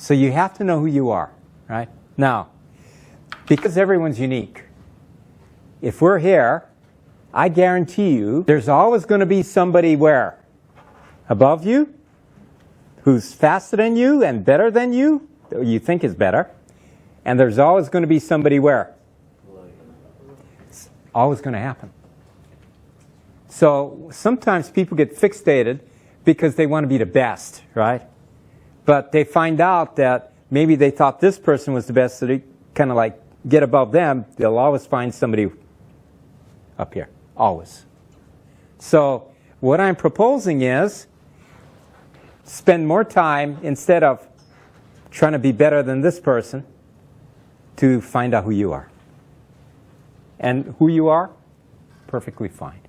So you have to know who you are, right? Now, because everyone's unique, if we're here, I guarantee you there's always going to be somebody where? Above you, who's faster than you and better than you think is better. And there's always going to be somebody where? It's always going to happen. So sometimes people get fixated because they want to be the best, right? But they find out that maybe they thought this person was the best, so they kind of like get above them. They'll always find somebody up here, always. So what I'm proposing is spend more time, instead of trying to be better than this person, to find out who you are. And who you are, perfectly fine.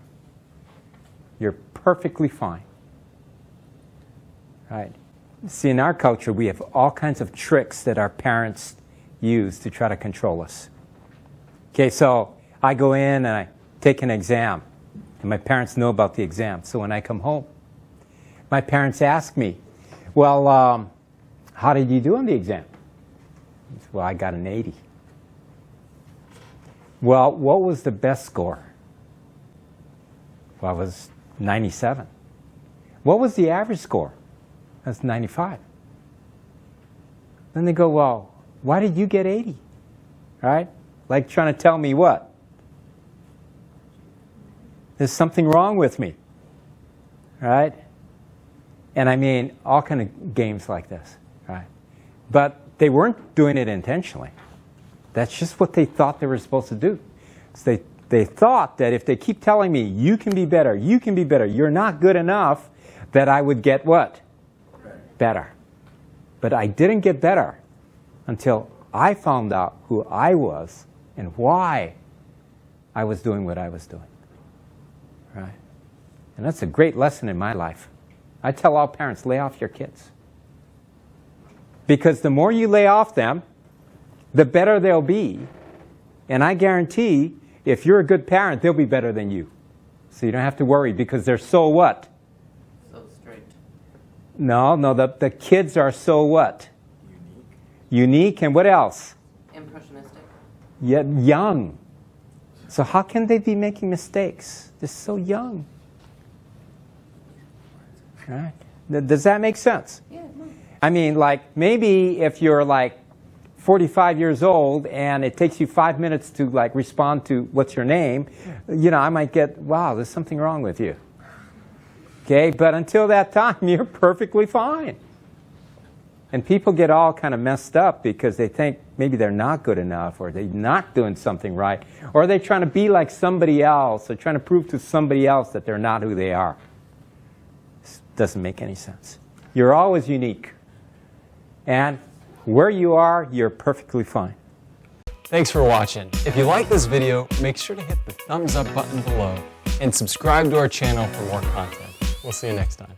You're perfectly fine. Right? See, in our culture, we have all kinds of tricks that our parents use to try to control us. Okay, so I go in and I take an exam, and my parents know about the exam. So when I come home, my parents ask me, well, how did you do on the exam? I said, well, I got an 80. Well, what was the best score? Well, it was 97. What was the average score? That's 95. Then they go, well, why did you get 80? Right? Like trying to tell me what? There's something wrong with me. Right? And I mean, all kind of games like this. Right? But they weren't doing it intentionally. That's just what they thought they were supposed to do. So they thought that if they keep telling me, you can be better, you're not good enough, that I would get what? Better. But I didn't get better until I found out who I was and why I was doing what I was doing. Right? And that's a great lesson in my life. I tell all parents, lay off your kids. Because the more you lay off them, the better they'll be. And I guarantee, if you're a good parent, they'll be better than you. So you don't have to worry, because they're so what? So straight. No, the kids are so what? Unique, and what else? Impressionistic. Yet young. So how can they be making mistakes? They're so young. Right? Does that make sense? Yeah. I mean, like, maybe if you're like 45 years old and it takes you 5 minutes to like respond to what's your name, you know, I might get, wow, there's something wrong with you. Okay, but until that time, you're perfectly fine. And people get all kind of messed up because they think maybe they're not good enough, or they're not doing something right, or they're trying to be like somebody else, or trying to prove to somebody else that they're not who they are. This doesn't make any sense. You're always unique. And where you are, you're perfectly fine. Thanks for watching. If you like this video, make sure to hit the thumbs up button below and subscribe to our channel for more content. We'll see you next time.